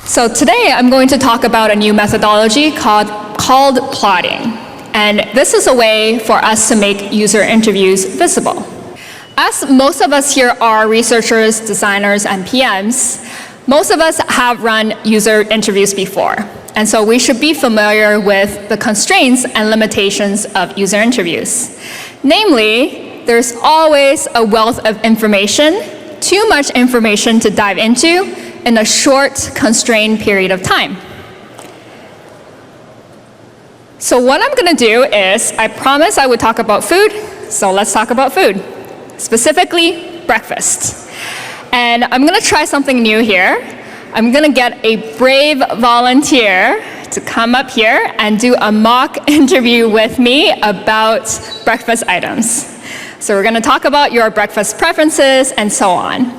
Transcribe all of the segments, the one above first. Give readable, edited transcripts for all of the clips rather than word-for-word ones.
So today I'm going to talk about a new methodology called plotting. And this is a way for us to make user interviews visible. As most of us here are researchers, designers, and PMs, most of us have run user interviews before. And so we should be familiar with the constraints and limitations of user interviews. Namely, there's always a wealth of information, too much information to dive into in a short, constrained period of time. So what I'm going to do is, I promised I would talk about food, so let's talk about food. Specifically, breakfast. And I'm going to try something new here. I'm going to get a brave volunteer to come up here and do a mock interview with me about breakfast items. So we're going to talk about your breakfast preferences and so on.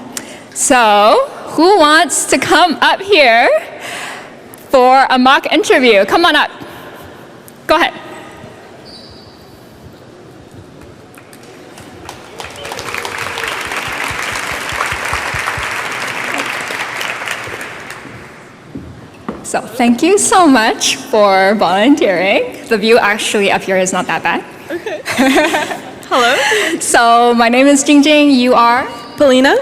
So who wants to come up here for a mock interview? Come on up. Go ahead. So thank you so much for volunteering. The view actually up here is not that bad. Okay. Hello. So my name is Jing Jing. You are? Paulina.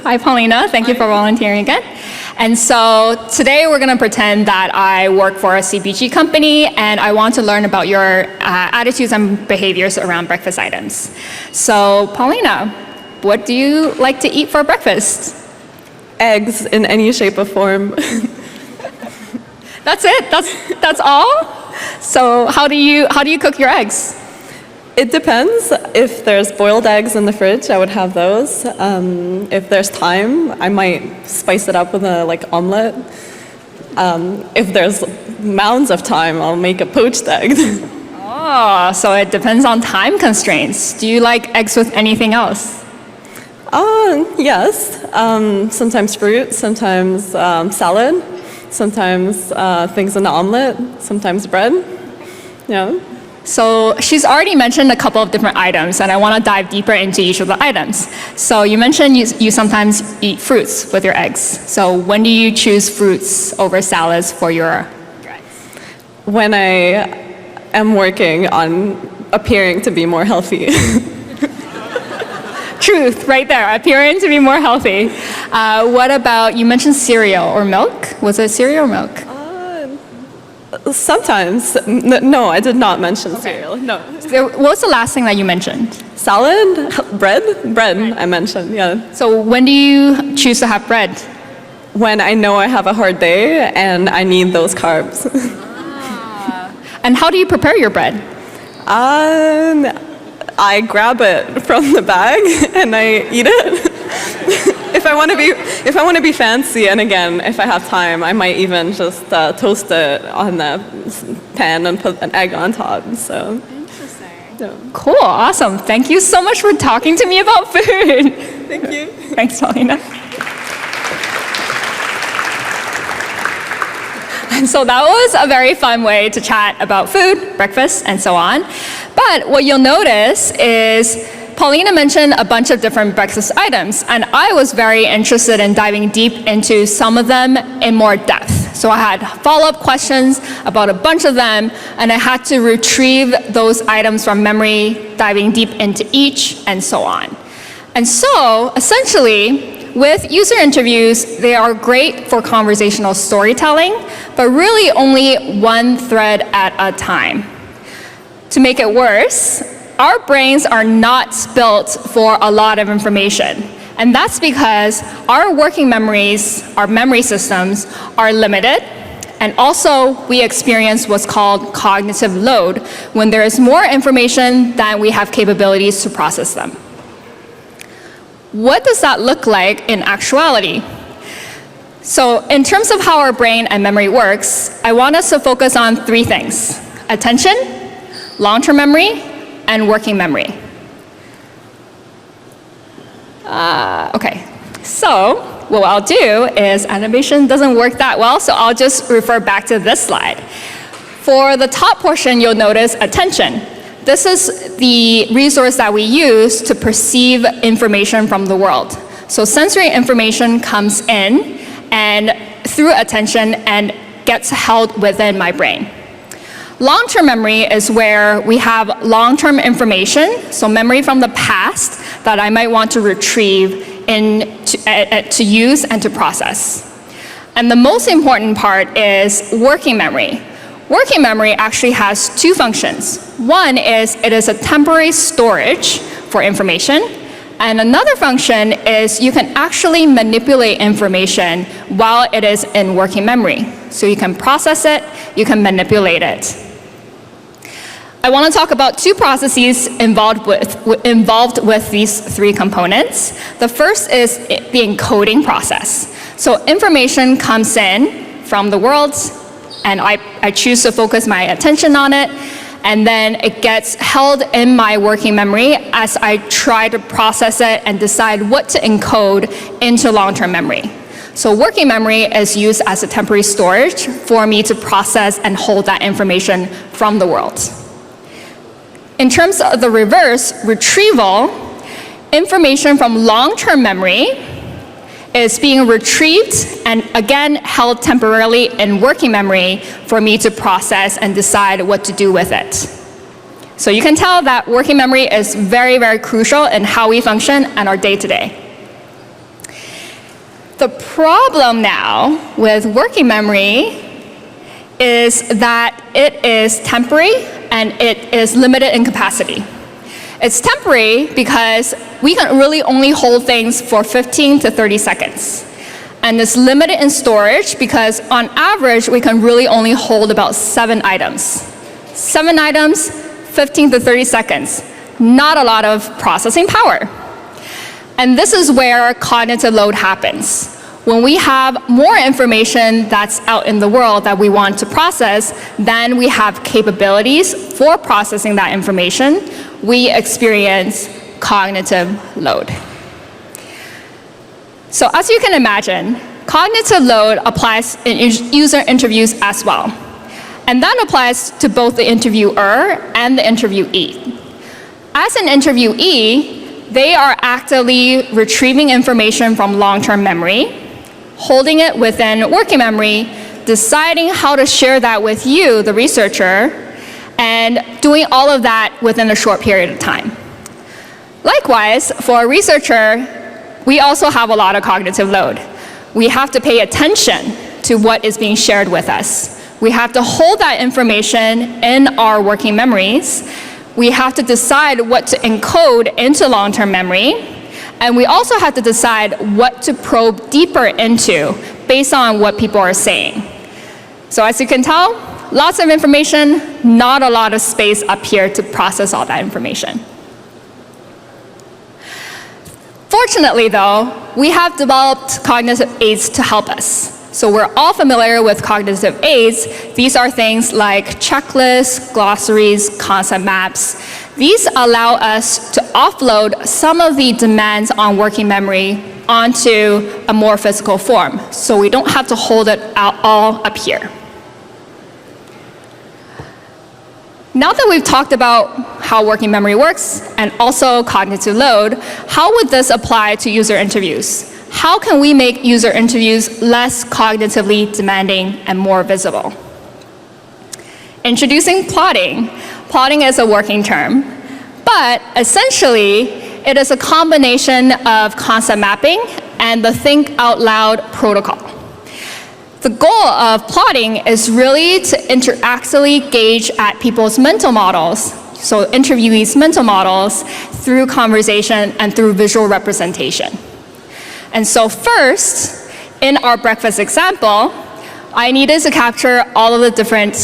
Hi, Paulina. Thank you for volunteering again. And so today we're going to pretend that I work for a CPG company and I want to learn about your attitudes and behaviors around breakfast items. So Paulina, what do you like to eat for breakfast? Eggs in any shape or form. That's it? That's all? So how do you cook your eggs? It depends. If there's boiled eggs in the fridge, I would have those. If there's thyme, I might spice it up with a omelet. If there's mounds of thyme, I'll make a poached egg. Oh, so it depends on time constraints. Do you like eggs with anything else? Yes. Sometimes fruit, sometimes salad, sometimes things in the omelet, sometimes bread. Yeah. So she's already mentioned a couple of different items, and I want to dive deeper into each of the items. So you mentioned you sometimes eat fruits with your eggs. So when do you choose fruits over salads for your eggs? When I am working on appearing to be more healthy. Truth, right there, appearing to be more healthy. What about, you mentioned cereal or milk? Was it cereal or milk? Sometimes. No, I did not mention cereal. No. So what was the last thing that you mentioned? Salad? Bread? Bread, I mentioned, yeah. So when do you choose to have bread? When I know I have a hard day and I need those carbs. And how do you prepare your bread? I grab it from the bag and I eat it. If I want to be fancy, and again, if I have time, I might even just toast it on the pan and put an egg on top. So. Interesting. Yeah. Cool, awesome. Thank you so much for talking to me about food. Thank you. Thanks, Paulina. And so that was a very fun way to chat about food, breakfast, and so on. But what you'll notice is Paulina mentioned a bunch of different breakfast items, and I was very interested in diving deep into some of them in more depth. So I had follow-up questions about a bunch of them, and I had to retrieve those items from memory, diving deep into each, and so on. And so, essentially, with user interviews, they are great for conversational storytelling, but really only one thread at a time. To make it worse, our brains are not built for a lot of information. And that's because our working memories, our memory systems, are limited. And also, we experience what's called cognitive load, when there is more information than we have capabilities to process them. What does that look like in actuality? So in terms of how our brain and memory works, I want us to focus on three things: attention, long-term memory, and working memory. Okay, so what I'll do is, animation doesn't work that well, so I'll just refer back to this slide. For the top portion, you'll notice attention. this is the resource that we use to perceive information from the world. So sensory information comes in and through attention and gets held within my brain. Long-term memory is where we have long-term information, so memory from the past that I might want to retrieve to use and to process. And the most important part is working memory. Working memory actually has two functions. One is it is a temporary storage for information, and another function is you can actually manipulate information while it is in working memory. So you can process it, you can manipulate it. I want to talk about two processes involved with these three components. The first is the encoding process. So information comes in from the world, and I choose to focus my attention on it, and then it gets held in my working memory as I try to process it and decide what to encode into long-term memory. So working memory is used as a temporary storage for me to process and hold that information from the world. In terms of the reverse, retrieval, information from long-term memory is being retrieved and again held temporarily in working memory for me to process and decide what to do with it. So you can tell that working memory is very, very crucial in how we function and our day-to-day. The problem now with working memory is that it is temporary and it is limited in capacity. It's temporary because we can really only hold things for 15 to 30 seconds. And it's limited in storage because on average, we can really only hold about 7 items. 7 items, 15 to 30 seconds. Not a lot of processing power. And this is where cognitive load happens. When we have more information that's out in the world that we want to process, then we have capabilities for processing that information. We experience cognitive load. So as you can imagine, cognitive load applies in user interviews as well. And that applies to both the interviewer and the interviewee. As an interviewee, they are actively retrieving information from long-term memory, holding it within working memory, deciding how to share that with you, the researcher, and doing all of that within a short period of time. Likewise, for a researcher, we also have a lot of cognitive load. We have to pay attention to what is being shared with us. We have to hold that information in our working memories. We have to decide what to encode into long-term memory. And we also have to decide what to probe deeper into based on what people are saying. So as you can tell, lots of information, not a lot of space up here to process all that information. Fortunately though, we have developed cognitive aids to help us. So we're all familiar with cognitive aids. These are things like checklists, glossaries, concept maps. These allow us to offload some of the demands on working memory onto a more physical form, so we don't have to hold it all up here. Now that we've talked about how working memory works and also cognitive load, how would this apply to user interviews? How can we make user interviews less cognitively demanding and more visible? Introducing plotting. Plotting is a working term, but essentially it is a combination of concept mapping and the think out loud protocol. The goal of plotting is really to interactively gauge at people's mental models, so interviewees' mental models, through conversation and through visual representation. And so first, in our breakfast example, I needed to capture all of the different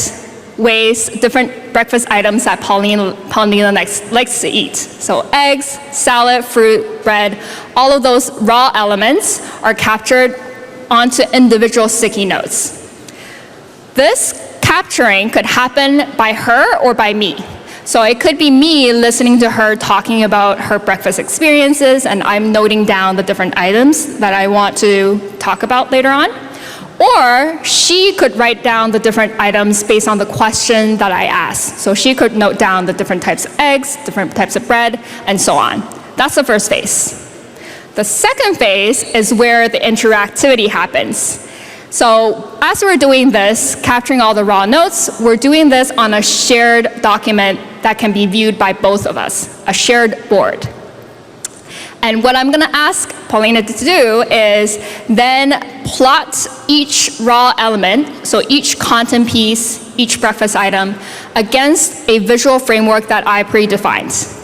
ways, different breakfast items that Paulina likes to eat. So eggs, salad, fruit, bread, all of those raw elements are captured onto individual sticky notes. This capturing could happen by her or by me. So it could be me listening to her talking about her breakfast experiences and I'm noting down the different items that I want to talk about later on. Or she could write down the different items based on the question that I asked. So she could note down the different types of eggs, different types of bread, and so on. That's the first phase. The second phase is where the interactivity happens. So as we're doing this, capturing all the raw notes, we're doing this on a shared document that can be viewed by both of us, a shared board. And what I'm gonna ask Paulina to do is then plot each raw element, so each content piece, each breakfast item, against a visual framework that I predefined.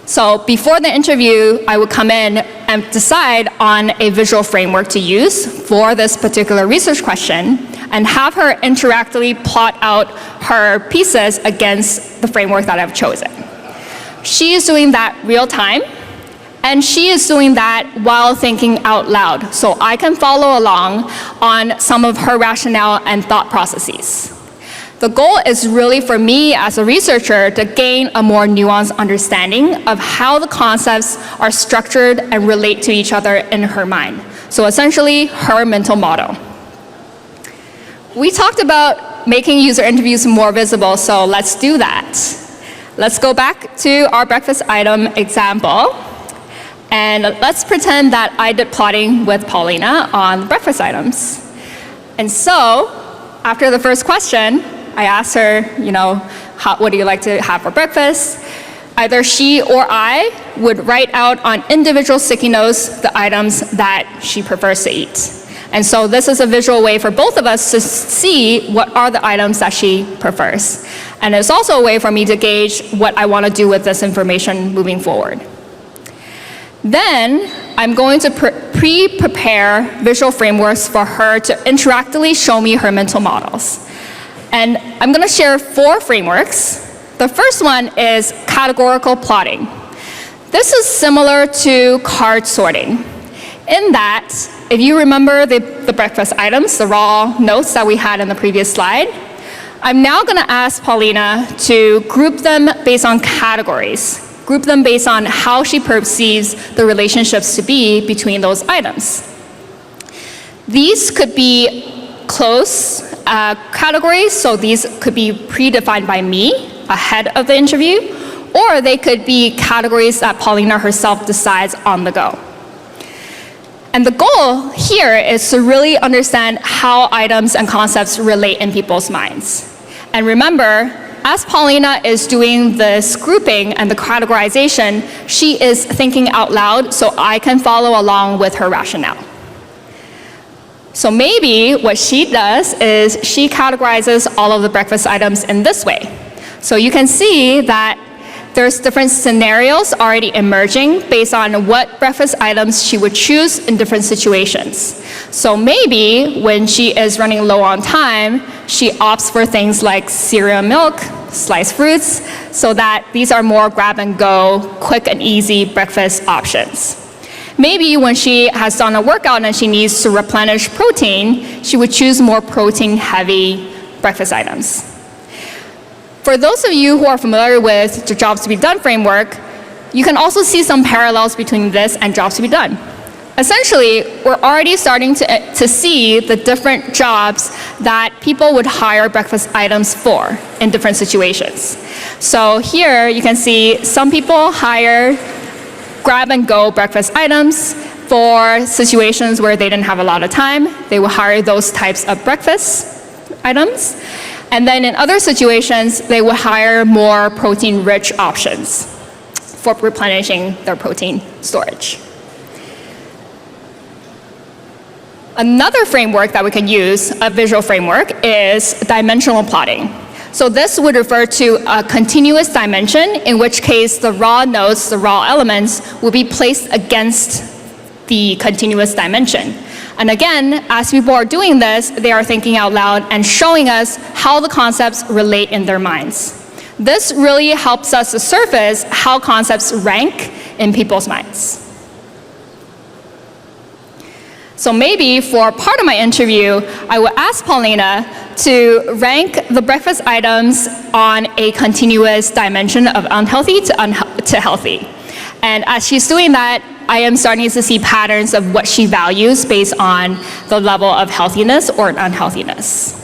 So before the interview, I would come in and decide on a visual framework to use for this particular research question and have her interactively plot out her pieces against the framework that I've chosen. She is doing that real time, and she is doing that while thinking out loud, so I can follow along on some of her rationale and thought processes. The goal is really for me as a researcher to gain a more nuanced understanding of how the concepts are structured and relate to each other in her mind. So essentially, her mental model. We talked about making user interviews more visible, so let's do that. Let's go back to our breakfast item example, and let's pretend that I did plotting with Paulina on breakfast items. And so, after the first question, I asked her, what do you like to have for breakfast? Either she or I would write out on individual sticky notes the items that she prefers to eat. And so this is a visual way for both of us to see what are the items that she prefers. And it's also a way for me to gauge what I want to do with this information moving forward. Then I'm going to pre-prepare visual frameworks for her to interactively show me her mental models. And I'm going to share 4 frameworks. The first one is categorical plotting. This is similar to card sorting, in that if you remember the breakfast items, the raw notes that we had in the previous slide, I'm now going to ask Paulina to group them based on categories, group them based on how she perceives the relationships to be between those items. These could be close categories, so these could be predefined by me ahead of the interview, or they could be categories that Paulina herself decides on the go. And the goal here is to really understand how items and concepts relate in people's minds. And remember, as Paulina is doing this grouping and the categorization, she is thinking out loud, so I can follow along with her rationale. So maybe what she does is she categorizes all of the breakfast items in this way. So you can see that there's different scenarios already emerging based on what breakfast items she would choose in different situations. So maybe when she is running low on time, she opts for things like cereal and milk, sliced fruits, so that these are more grab and go, quick and easy breakfast options. Maybe when she has done a workout and she needs to replenish protein, she would choose more protein-heavy breakfast items. For those of you who are familiar with the Jobs to be Done framework, you can also see some parallels between this and Jobs to be Done. Essentially, we're already starting to see the different jobs that people would hire breakfast items for in different situations. So here you can see some people hire grab-and-go breakfast items for situations where they didn't have a lot of time. They will hire those types of breakfast items. And then in other situations, they will hire more protein-rich options for replenishing their protein storage. Another framework that we can use, a visual framework, is dimensional plotting. So this would refer to a continuous dimension, in which case the raw notes, the raw elements, will be placed against the continuous dimension. And again, as people are doing this, they are thinking out loud and showing us how the concepts relate in their minds. This really helps us to surface how concepts rank in people's minds. So maybe for part of my interview, I will ask Paulina to rank the breakfast items on a continuous dimension of unhealthy to healthy. And as she's doing that, I am starting to see patterns of what she values based on the level of healthiness or unhealthiness.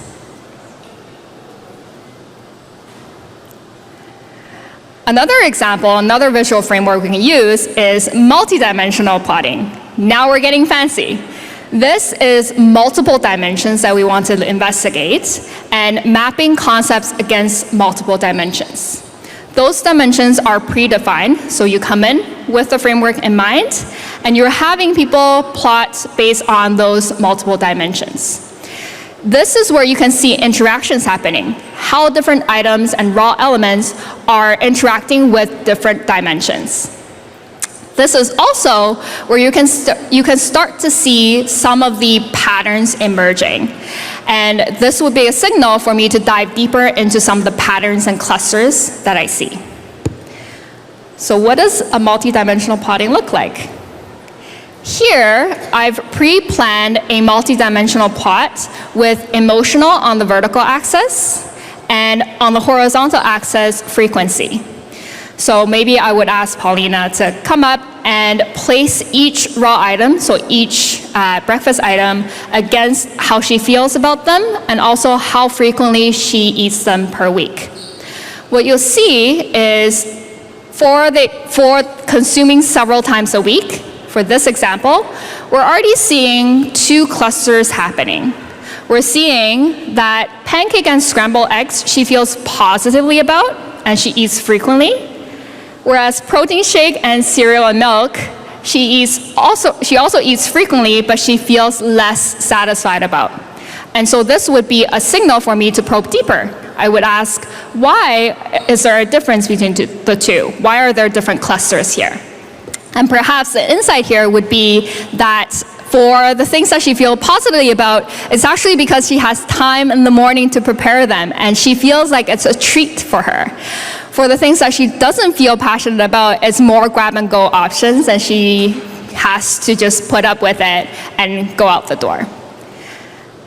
Another example, another visual framework we can use is multidimensional plotting. Now we're getting fancy. This is multiple dimensions that we want to investigate and mapping concepts against multiple dimensions. Those dimensions are predefined, so you come in with the framework in mind, and you're having people plot based on those multiple dimensions. This is where you can see interactions happening, how different items and raw elements are interacting with different dimensions. This is also where you can start to see some of the patterns emerging. And this would be a signal for me to dive deeper into some of the patterns and clusters that I see. So what does a multidimensional plotting look like? Here, I've pre-planned a multidimensional plot with emotional on the vertical axis and on the horizontal axis, frequency. So maybe I would ask Paulina to come up and place each raw item, so each breakfast item, against how she feels about them and also how frequently she eats them per week. What you'll see is for consuming several times a week, for this example, we're already seeing two clusters happening. We're seeing that pancake and scrambled eggs she feels positively about and she eats frequently. Whereas protein shake and cereal and milk, she also eats frequently, but she feels less satisfied about. And so this would be a signal for me to probe deeper. I would ask, why is there a difference between the two? Why are there different clusters here? And perhaps the insight here would be that for the things that she feels positively about, it's actually because she has time in the morning to prepare them, and she feels like it's a treat for her. For the things that she doesn't feel passionate about, it's more grab-and-go options, and she has to just put up with it and go out the door.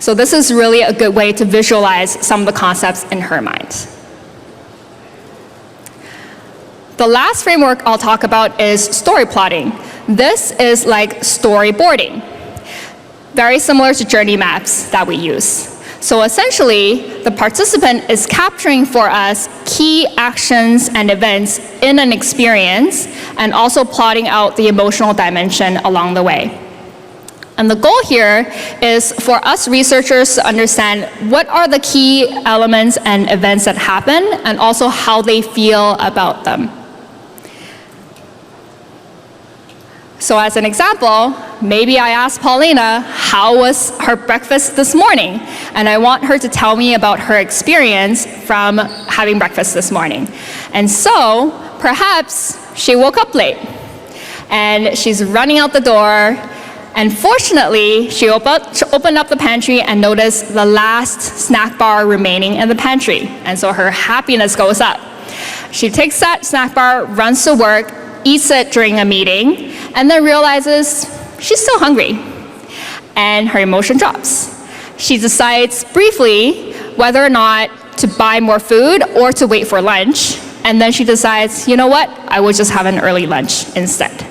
So this is really a good way to visualize some of the concepts in her mind. The last framework I'll talk about is story plotting. This is like storyboarding, very similar to journey maps that we use. So essentially, the participant is capturing for us key actions and events in an experience and also plotting out the emotional dimension along the way. And the goal here is for us researchers to understand what are the key elements and events that happen and also how they feel about them. So as an example, maybe I asked Paulina, how was her breakfast this morning? And I want her to tell me about her experience from having breakfast this morning. And so perhaps she woke up late and she's running out the door, and fortunately, she opened up the pantry and noticed the last snack bar remaining in the pantry. And so her happiness goes up. She takes that snack bar, runs to work, eats it during a meeting, and then realizes she's still hungry, and her emotion drops. She decides briefly whether or not to buy more food or to wait for lunch, and then she decides, you know what, I will just have an early lunch instead.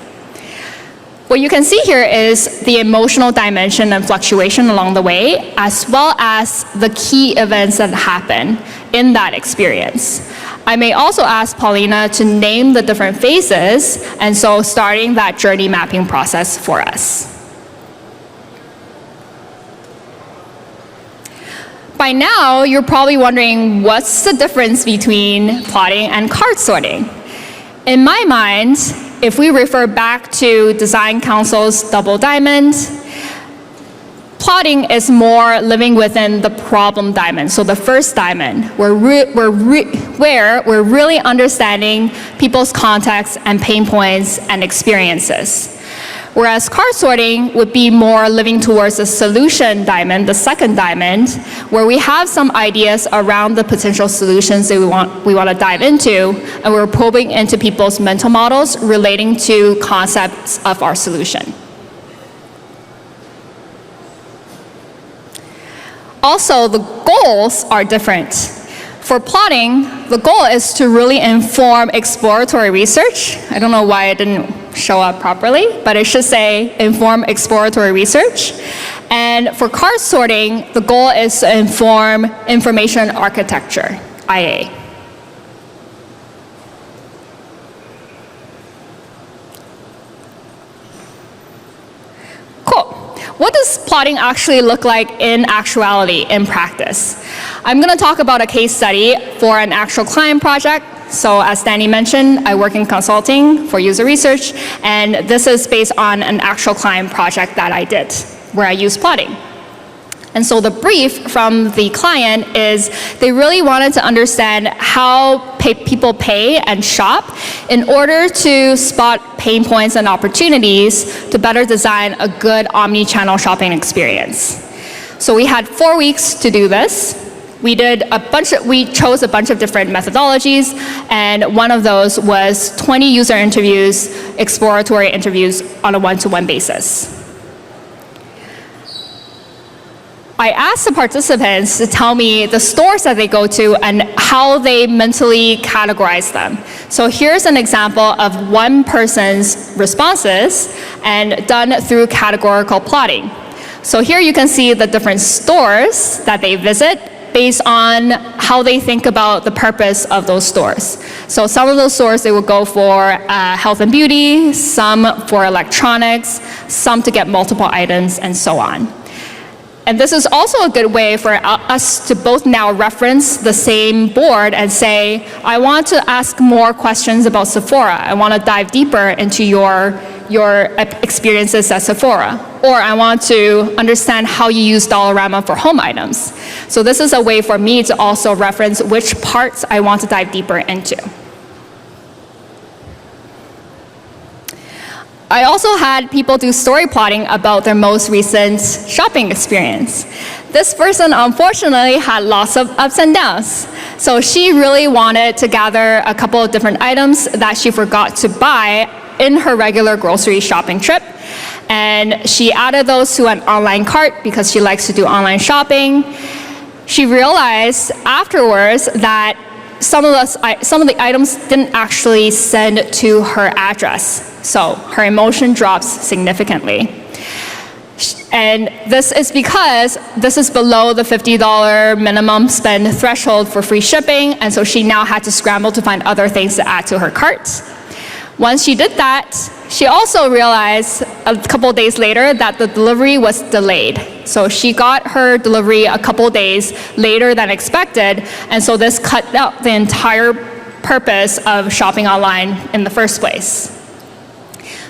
What you can see here is the emotional dimension and fluctuation along the way, as well as the key events that happen in that experience. I may also ask Paulina to name the different phases, and so starting that journey mapping process for us. By now, you're probably wondering what's the difference between plotting and card sorting. In my mind, if we refer back to Design Council's double diamond, plotting is more living within the problem diamond, so the first diamond, where we're really understanding people's context and pain points and experiences. Whereas card sorting would be more living towards the solution diamond, the second diamond, where we have some ideas around the potential solutions that we want to dive into, and we're probing into people's mental models relating to concepts of our solution. Also, the goals are different. For plotting, the goal is to really inform exploratory research. I don't know why I didn't show up properly, but it should say inform exploratory research. And for cart sorting, the goal is to inform information architecture, IA. Cool. What does plotting actually look like in actuality, in practice? I'm going to talk about a case study for an actual client project. So as Danny mentioned, I work in consulting for user research, and this is based on an actual client project that I did, where I used plotting. And so the brief from the client is they really wanted to understand how people pay and shop in order to spot pain points and opportunities to better design a good omni-channel shopping experience. So we had 4 weeks to do this. We chose a bunch of different methodologies, and one of those was 20 user interviews, exploratory interviews on a one-to-one basis. I asked the participants to tell me the stores that they go to and how they mentally categorize them. So here's an example of one person's responses and done through categorical plotting. So here you can see the different stores that they visit based on how they think about the purpose of those stores. So some of those stores they will go for health and beauty, some for electronics, some to get multiple items, and so on. And this is also a good way for us to both now reference the same board and say, I want to ask more questions about Sephora. I want to dive deeper into your experiences at Sephora. Or I want to understand how you use Dollarama for home items. So this is a way for me to also reference which parts I want to dive deeper into. I also had people do story plotting about their most recent shopping experience. This person unfortunately had lots of ups and downs. So she really wanted to gather a couple of different items that she forgot to buy in her regular grocery shopping trip. And she added those to an online cart because she likes to do online shopping. She realized afterwards that some of the items didn't actually send to her address. So her emotion drops significantly. And this is because this is below the $50 minimum spend threshold for free shipping, and so she now had to scramble to find other things to add to her cart. Once she did that, she also realized a couple days later that the delivery was delayed. So she got her delivery a couple days later than expected, and so this cut out the entire purpose of shopping online in the first place.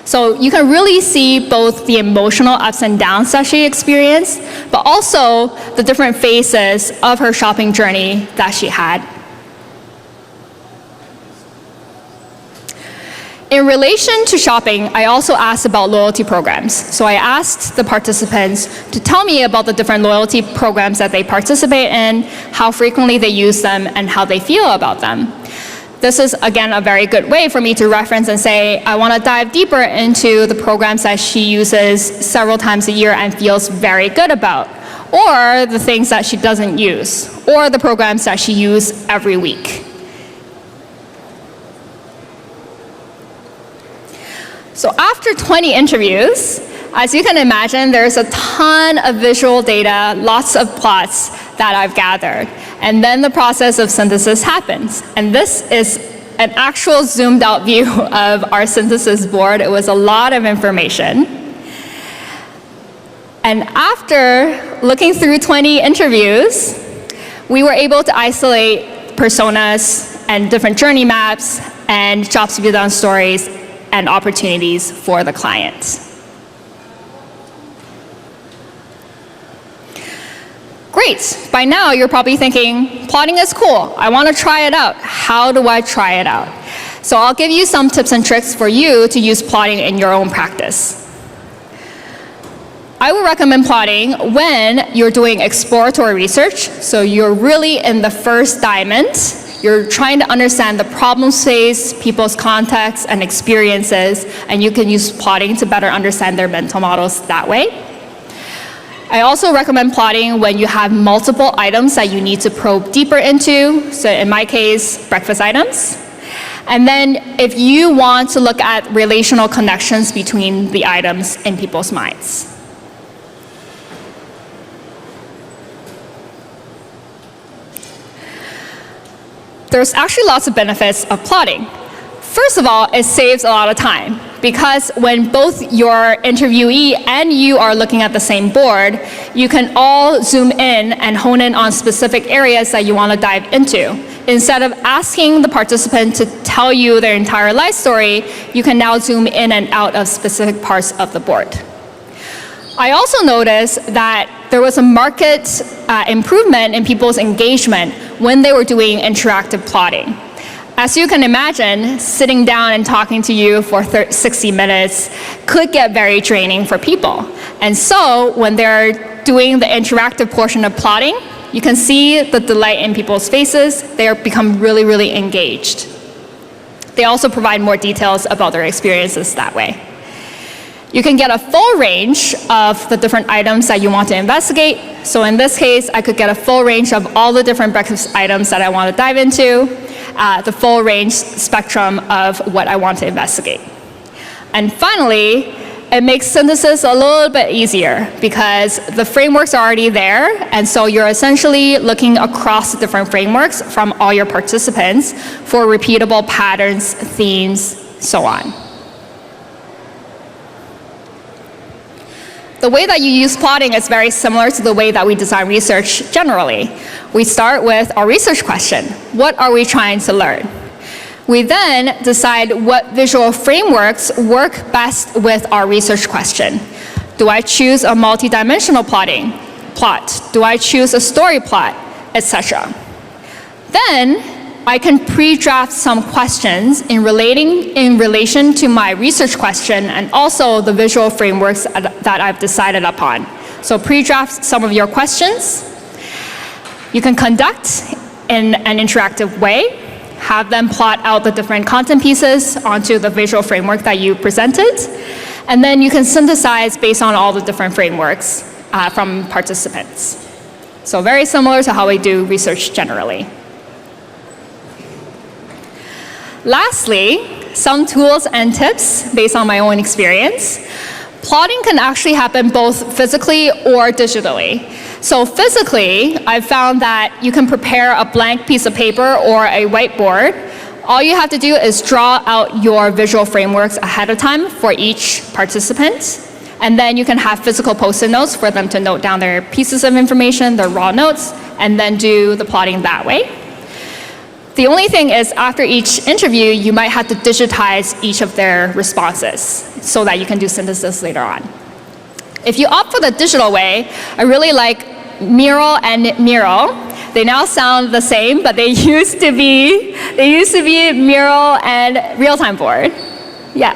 So you can really see both the emotional ups and downs that she experienced, but also the different phases of her shopping journey that she had. In relation to shopping, I also asked about loyalty programs. So I asked the participants to tell me about the different loyalty programs that they participate in, how frequently they use them, and how they feel about them. This is, again, a very good way for me to reference and say, I want to dive deeper into the programs that she uses several times a year and feels very good about, or the things that she doesn't use, or the programs that she uses every week. So after 20 interviews, as you can imagine, there's a ton of visual data, lots of plots that I've gathered. And then the process of synthesis happens. And this is an actual zoomed out view of our synthesis board. It was a lot of information. And after looking through 20 interviews, we were able to isolate personas and different journey maps and jobs to be done stories and opportunities for the client. Great, by now you're probably thinking, plotting is cool, I want to try it out. How do I try it out? So I'll give you some tips and tricks for you to use plotting in your own practice. I would recommend plotting when you're doing exploratory research, so you're really in the first diamond. You're trying to understand the problem space, people's contexts and experiences, and you can use plotting to better understand their mental models that way. I also recommend plotting when you have multiple items that you need to probe deeper into. So in my case, breakfast items. And then if you want to look at relational connections between the items in people's minds. There's actually lots of benefits of plotting. First of all, it saves a lot of time because when both your interviewee and you are looking at the same board, you can all zoom in and hone in on specific areas that you want to dive into. Instead of asking the participant to tell you their entire life story, you can now zoom in and out of specific parts of the board. I also noticed that there was a marked improvement in people's engagement when they were doing interactive plotting. As you can imagine, sitting down and talking to you for 60 minutes could get very draining for people. And so when they're doing the interactive portion of plotting, you can see the delight in people's faces. They become really, really engaged. They also provide more details about their experiences that way. You can get a full range of the different items that you want to investigate. So in this case, I could get a full range of all the different breakfast items that I want to dive into, the full range spectrum of what I want to investigate. And finally, it makes synthesis a little bit easier because the frameworks are already there, and so you're essentially looking across the different frameworks from all your participants for repeatable patterns, themes, so on. The way that you use plotting is very similar to the way that we design research generally. We start with our research question. What are we trying to learn? We then decide what visual frameworks work best with our research question. Do I choose a multi-dimensional plot? Do I choose a story plot, etc.? Then I can pre-draft some questions in relation to my research question and also the visual frameworks that I've decided upon. So pre-draft some of your questions. You can conduct in an interactive way, have them plot out the different content pieces onto the visual framework that you presented, and then you can synthesize based on all the different frameworks from participants. So very similar to how we do research generally. Lastly, some tools and tips based on my own experience. Plotting can actually happen both physically or digitally. So physically, I've found that you can prepare a blank piece of paper or a whiteboard. All you have to do is draw out your visual frameworks ahead of time for each participant. And then you can have physical post-it notes for them to note down their pieces of information, their raw notes, and then do the plotting that way. The only thing is, after each interview, you might have to digitize each of their responses so that you can do synthesis later on. If you opt for the digital way, I really like Mural and Miro. They now sound the same, but they used to be Mural and Real-Time Board. Yeah.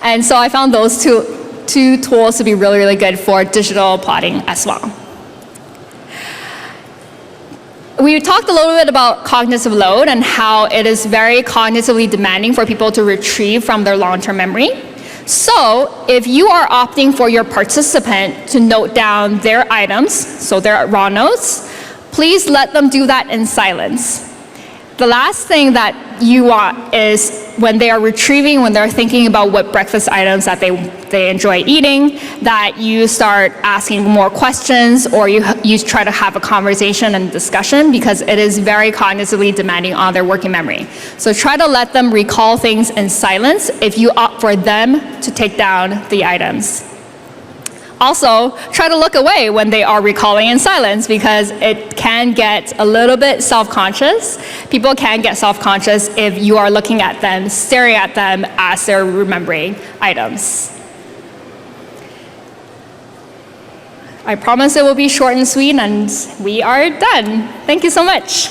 And so I found those two tools to be really, really good for digital plotting as well. We talked a little bit about cognitive load and how it is very cognitively demanding for people to retrieve from their long-term memory. So if you are opting for your participant to note down their items, so their raw notes, please let them do that in silence. The last thing that you want is when they are retrieving, when they're thinking about what breakfast items that they enjoy eating, that you start asking more questions or you try to have a conversation and discussion because it is very cognitively demanding on their working memory. So try to let them recall things in silence if you opt for them to take down the items. Also, try to look away when they are recalling in silence because it can get a little bit self-conscious. People can get self-conscious if you are looking at them, staring at them as they're remembering items. I promise it will be short and sweet, and we are done. Thank you so much.